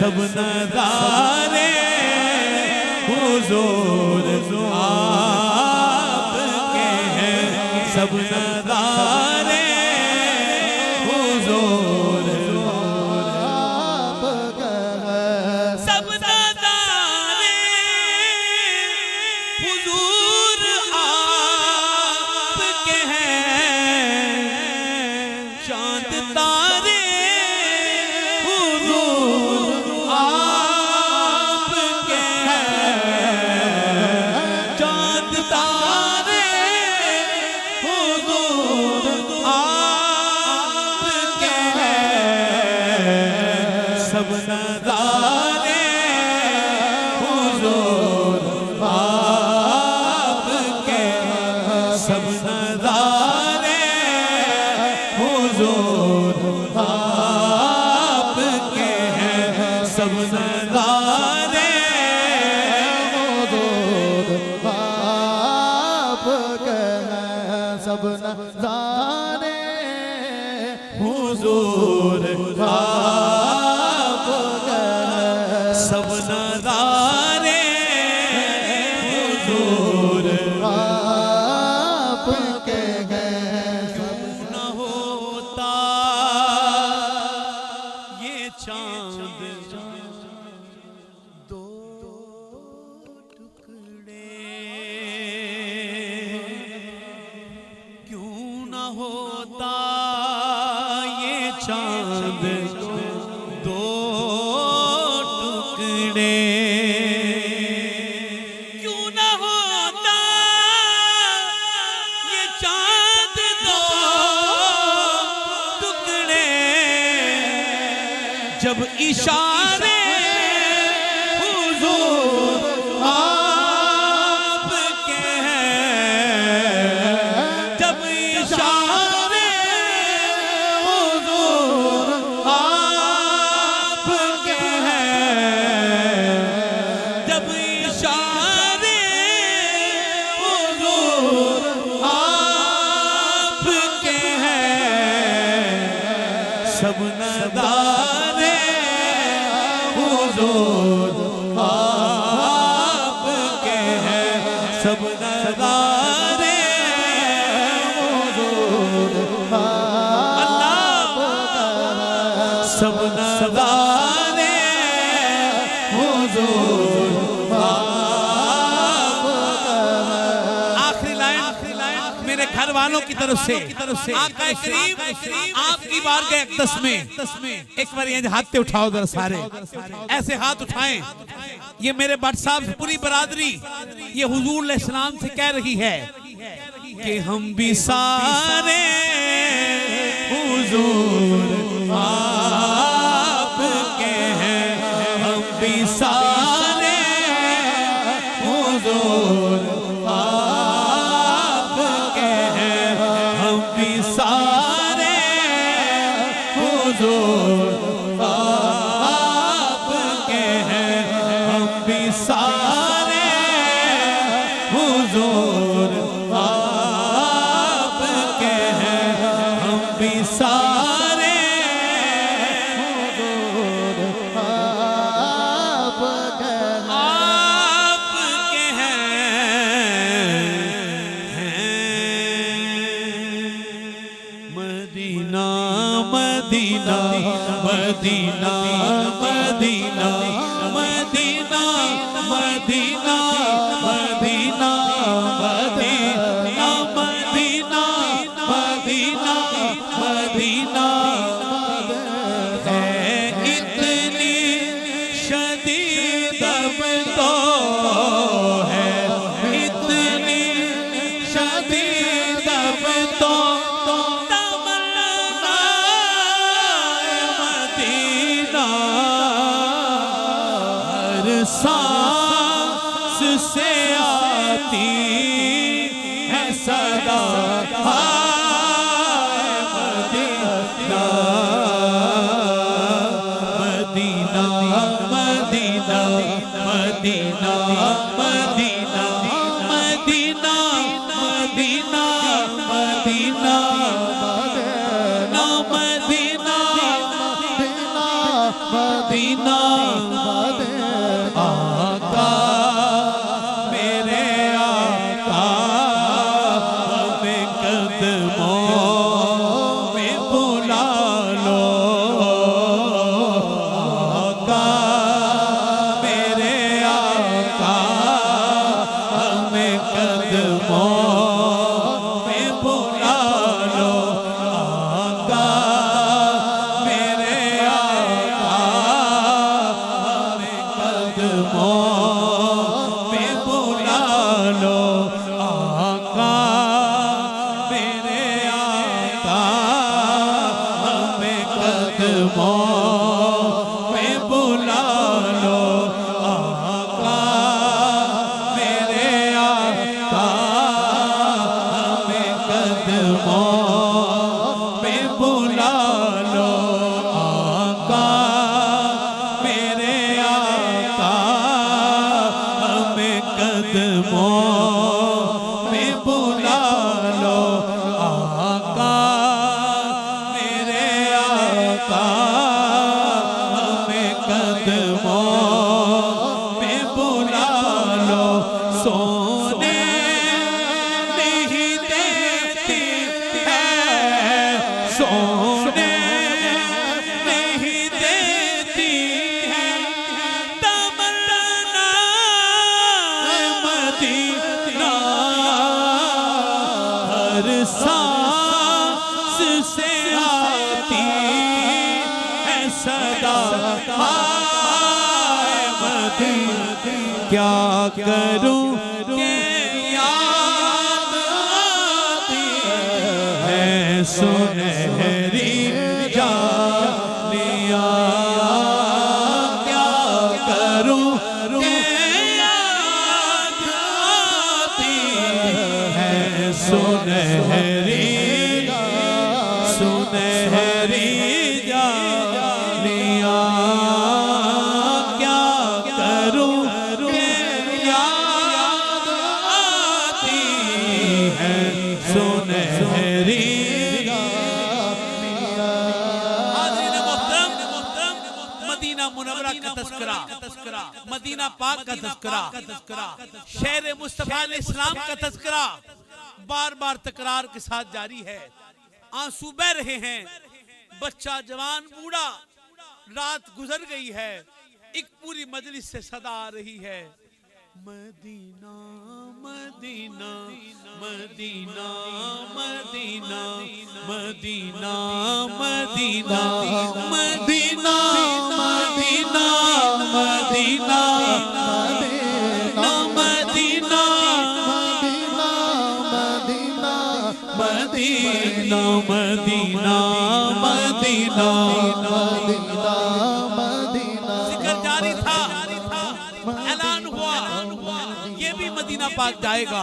सब नज़ारे हुजूर आपके हैं, सब नज़ारे हुजूर आपके हैं, सब नज़ारे हुजूर आपके हैं, चांद तारे सब नज़ारे हुजूर आपके हैं, सब नज़ारे हुजूर आपके हैं, सब नज़ारे हुजूर आपके हैं, सब नज़ारे हुजूर सब नज़ारे हुजूर आपके हैं। क्यों न होता ये चांद दो टुकड़े, क्यों न होता ये चांद दो टुकड़े, क्यों न होता ये चांद दो टुकड़े, जब इशारे हुजूर आपके हैं, जब इशारे हुजूर आपके हैं, जब इशारे हुजूर आपके हैं, सब नज़ारे हुजूर आपके हैं, सब नज़ारे हुजूर अल्लाह, सब नज़ारे हुजूर आपके हैं। आखिरी लाइन मेरे घर वालों की तरफ से आका करीम आपकी बारगाह अक़दस में एक बार ये हाथ पे उठाओ जरा, सारे ऐसे हाथ उठाएं। ये मेरे भट्ट साहब पूरी बरादरी ये हुजूर अलैहिस्सलाम से कह रही है कि हम भी सारे हुजूर आपके हैं, हम भी सारे हुजूर आपके हैं, हम भी सारे हुजूर आपके हैं, हम भी सारे हुजूर आपके हैं, हम भी सारे हुजूर आपके हैं। मदीना मदीना मदीना मदीना मदीना मदीना मदीना मदीना मदीना मदीना है इतनी शदीद अब तो है, इतनी शदीद अब तो तमन्ना मदीना, हर सांस से आती है सदा हाय मदीना, कदमों में बुला लो आका मेरे आका हमें कदमों में बुला लो आका मेरे आका हमें कदमों में बुला लो आका मेरे आका हमें कदमों में बुला लो सोने नहीं देती है सोने नहीं देती है तमन्ना मदीना हर सांस से आती है सदा हाय मदीना क्या करूं के याद आती है सुनहरी जालियां क्या करूं के याद आती है सुनहरी सुनहरी जालियां क्या करूं के याद आती है सुनहरी मदीना मुनव्वरा का तज़किरा मदीना पाक का तज़किरा शहर मुस्तफा इस्लाम का तज़किरा बार बार तकरार के साथ जारी है। आंसू बह रहे हैं, बच्चा जवान बूढ़ा, रात गुजर गई है, एक पूरी मजलिस से सदा आ रही है मदीना मदीना मदीना मदीना मदीना मदीना मदीना मदीना मदीना मदीना मदीना मदीना मदीना जिक्र जारी था, ऐलान हुआ ये भी मदीना पाक जाएगा,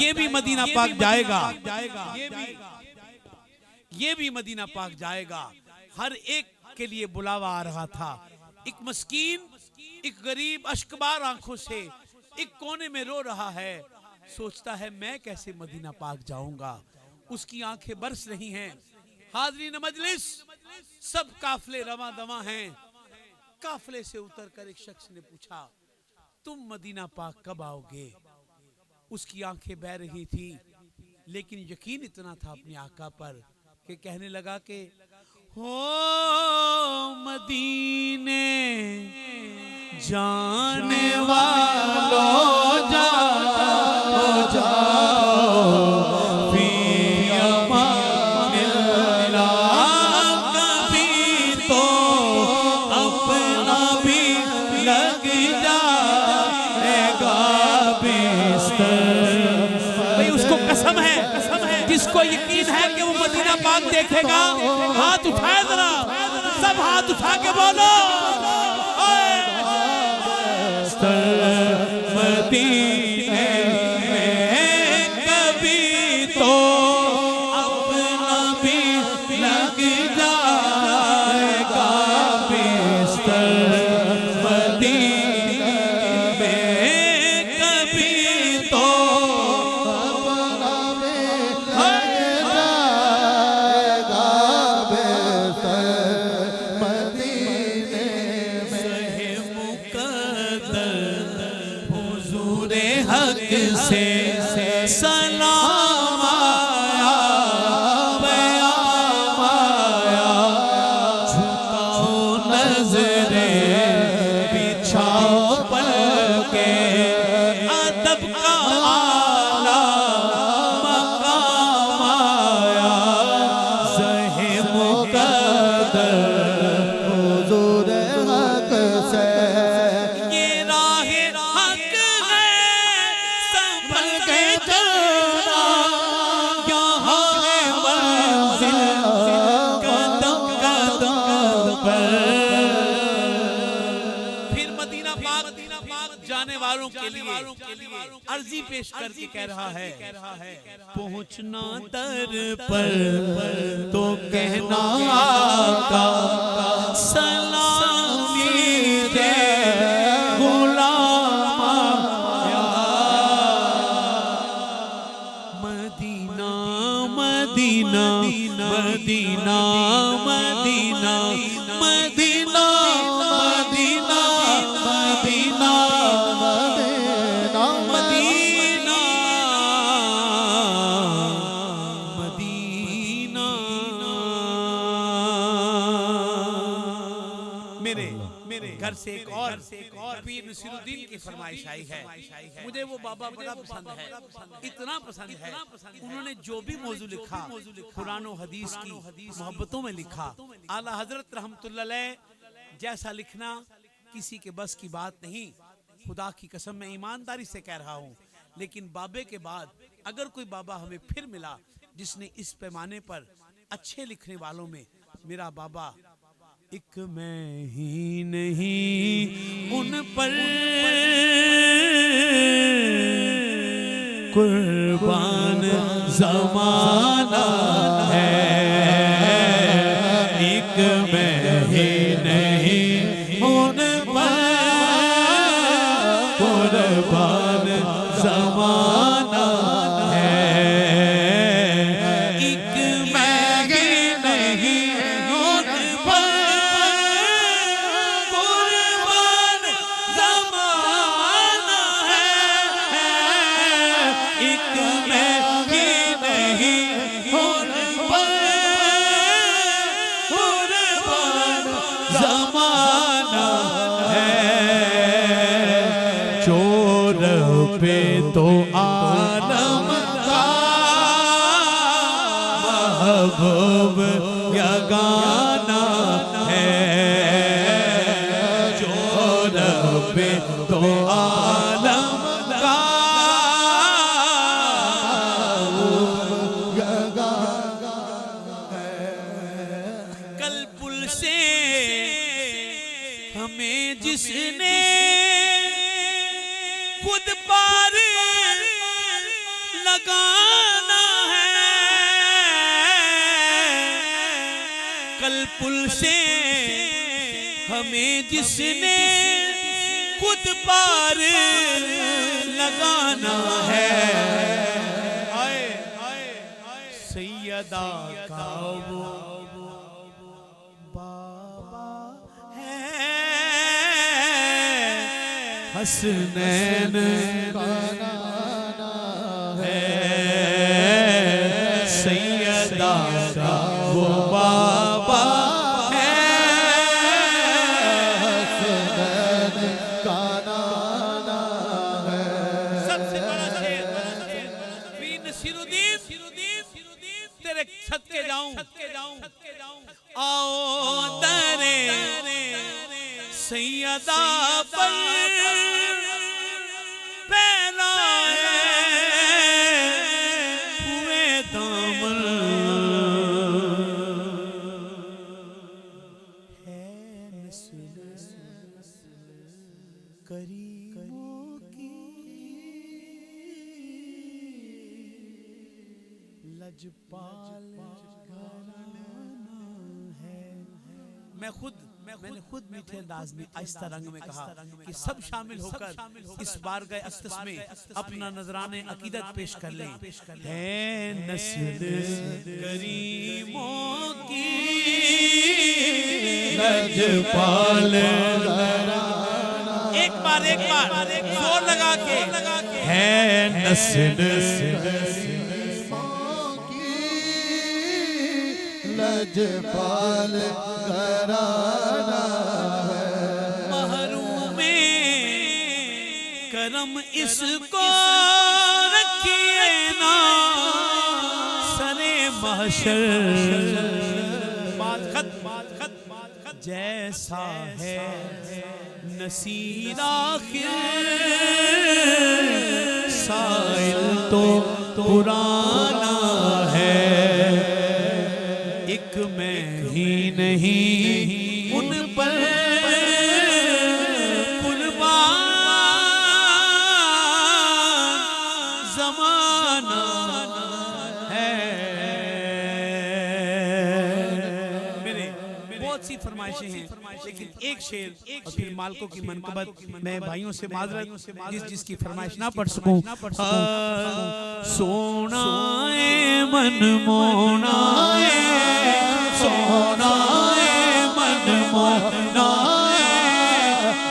ये भी मदीना पाक जाएगा, ये भी मदीना पाक जाएगा। हर एक के लिए बुलावा आ रहा था। एक मस्कीन, एक गरीब अश्कबार आंखों से एक कोने में रो रहा है, सोचता है मैं कैसे मदीना पाक जाऊंगा। उसकी आंखें बरस रही हैं। हाज़रीन मजलिस, सब काफले रवां दवां हैं। काफले से उतरकर एक शख्स ने पूछा तुम मदीना पाक कब आओगे? उसकी आंखें बह रही थी, लेकिन यकीन इतना था अपने आका पर कि कहने लगा कि हो मदीने जाने वालों जाओ जिसको यकीन है कि वो मदीना पाक देखेगा, हाथ उठाए जरा, सब हाथ उठा के बोलो मदीने में कभी तो अपना भी लग जाएगा बिस्तर मदीने में कभी तो से सलाम आया प्याम आया, झुकाओ नजरे बिछाओ पलके, अदब का आला मकाम आया, ज़हे मुक़द्दर हुज़ूर हक़ से ये राहे हक़ कदम कदम फिर मदीना पाक जाने वालों के लिए अर्जी पेश करके कह रहा है, पहुंचना दर पर तो कहना आका सलामी दे गुलामा या मदीना मदीना मदीना मदीना मदीना मदीना मदीना मदीना मेरे घर से एक और पीर नसीरुद्दीन की फरमाइश आई है। मुझे वो बाबा बड़ा पसंद है, इतना पसंद है उन्होंने जो भी मौजू लिखा कुरान और हदीस की मोहब्बतों में लिखा। आला हजरत रहमतुल्लाह अलैह जैसा लिखना किसी के बस की बात नहीं। खुदा की कसम मैं ईमानदारी से कह रहा हूँ, लेकिन बाबे के बाद अगर कोई बाबा हमें फिर मिला जिसने इस पैमाने पर अच्छे लिखने वालों में मेरा बाबा, एक मैं ही नहीं उन पर कुर्बान ज़माना है, एक मैं ही नहीं उन पर कुर्बान ज़माना है, एक मैं ही नहीं उन पर कुर्बान ज़माना है, एक मैं ही नहीं उन पर कुर्बान ज़माना है। चोर पे तो आलम का महबूब यगाना है, चोर पे तो आलम का कल पुल से हमें जिसने खुद पार लगाना है, कल पुल से हमें जिसने खुद पार लगाना है, सैयदा का वो बाबा है, हसनैन का है, सैयदा का वो बाबा है, हसनैन का नाना है। सबसे बड़ा शेर पीर नसीरुद्दीन तेरे सदके जाऊं आओ दरे सैयदा पर पहला हुए दामन है नस्ल करीमों की लजपाल है। मैंने खुद मीठे अंदाज में आहिस्ता रंग में कहा कि सब शामिल होकर इस बारगाह अक़दस में अपना नजराने अकीदत पेश कर लें। है नस्ल करीमों की लजपाल, एक बार जोर लगा के है नस्ल लजपाल घराना है, महरूमे करम इसको रखिए ना सरे महशर, जैसा है नसीर आखिर साइल तो पुराना है, एक मैं ही नहीं पर कुर्बान ज़माना है। मेरे बहुत सी फरमाइशें हैं, लेकिन एक शेर और फिर मालकों की मनकबत मैं भाइयों से माजरत जिसकी फरमाइश ना पढ़ सकूं। सोना ए मन मोना ए, सोना ए मन मोना ए,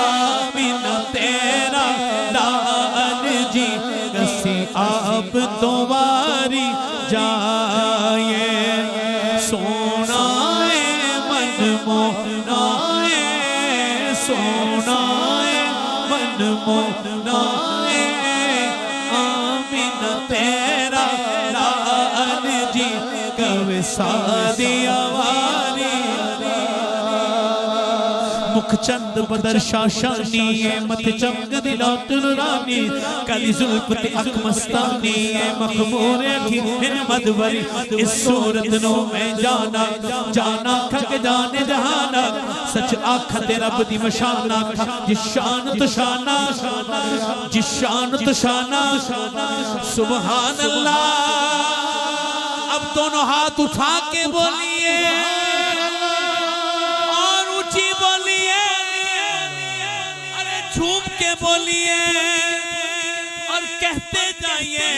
आमीना तेरा लाल जी रसी आप तो वारी जाए। सोना ए मन मोना ए, सोना ए मन मोना ए, आमीना तेरा लाल जी कवे सादिया वारी। मुख चंद बदर शाशानी है, मत चमक दिलात रानी, काली जुल्फ ते अख मस्तानी है, मखमूर अखी इन मदवरी। इस सूरत नो मैं जाना जाना खक जाने जहाना, सच आख ते रब दी मशाना, जिस शान तो शाना, जिस शान तो शाना। सुभान अल्लाह। अब दोनों हाथ उठा के बोलिए और ऊंची बोलिए, अरे झूम के बोलिए और कहते जाइए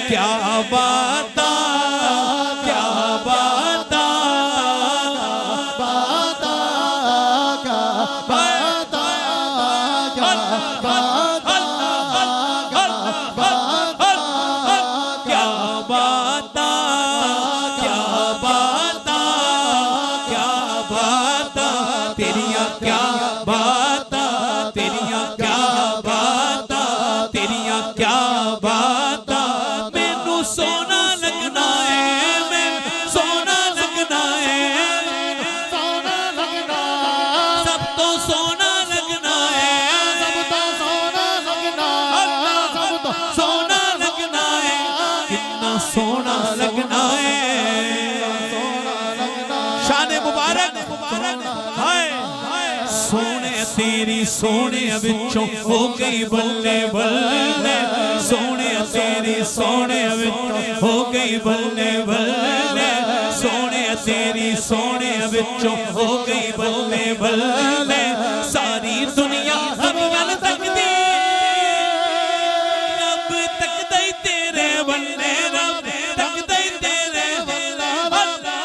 क्या बात, क्या बात, सोना लगना है। शान मुबारक हाय सोने तेरी सोने विचों हो गई बल्ले बल्ले, सोने तेरी सोने विचों हो गई बल्ले बल्ले, सोने तेरी सोने विचों हो गई बल्ले बल्ले। सारी दुनिया हम गल तकदी रब तकदा ही तेरे बल्ले, रब तकदा ही तेरे बल्ले,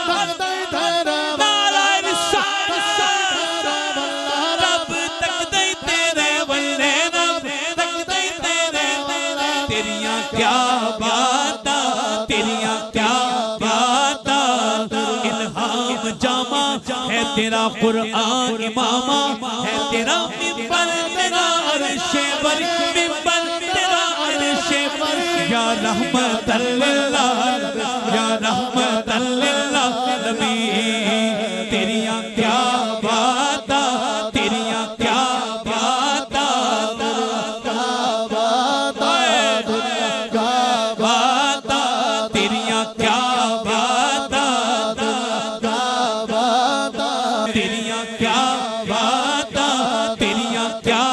तकदा ही तेरे नारायण रब तकदा ही तेरे बल्ले, रब तकदा ही तेरे बल्ले। तेरियां क्या बाता, तेरियां क्या बाता, इल्हाम जामा है तेरा कुरान इमामा, है तेरा मिंबर तेरा अर्शे पर, मिंबर तेरा अर्शे पर। या रहमतल लिल या रहमतल लिल नबी। तेरियां क्या बाता, तेरियां क्या बाता, क्या बाता, क्या बाता, तेरियां क्या बाता, क्या बाता, तेरियां क्या बाता, तेरियां क्या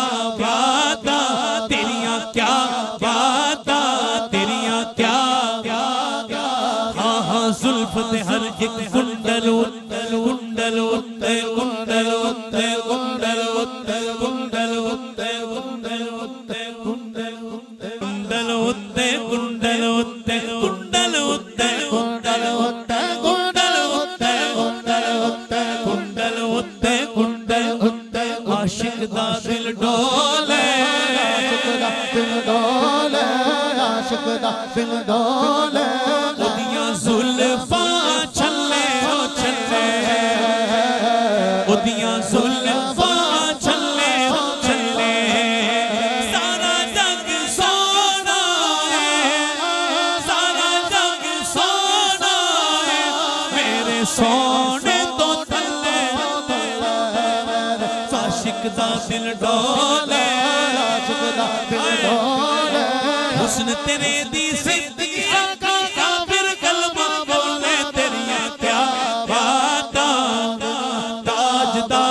बाता, तेरियां क्या बाता, तेरियां क्या। हाँ हाँ जुल्फ ते हर एक कुंडल उत्ते कुंडल उत्ते कुंडल उत्ते कुंडल उत्ते कुंडल उत्ते कुंडल उत्ते कुंडल उत्ते कुंडल उत्ते कुंडल उत्ते कुंडल उत्ते कुंडल उत्ते कुंडल उत्ते कुंडल उत्ते कुंडल उत्ते। आशिक दा दिल डोले, आशिक दा दिल डोले, आशिक दा दिल डोले। ओदियां जुल्फां छल्ले ओ छल्ले, ओदियां जुल्फां छल्ले ओ छल्ले। सारा जग सोना है, सारा जग सोना है, मेरे सोने तो थल्ले। आशिक दा दिल डोले, आशिक दा दिल डोले। हुस्न तेरे दी जिंदगी आका काफिर कलमा बोले। तेरियां क्या बातां, ताजदार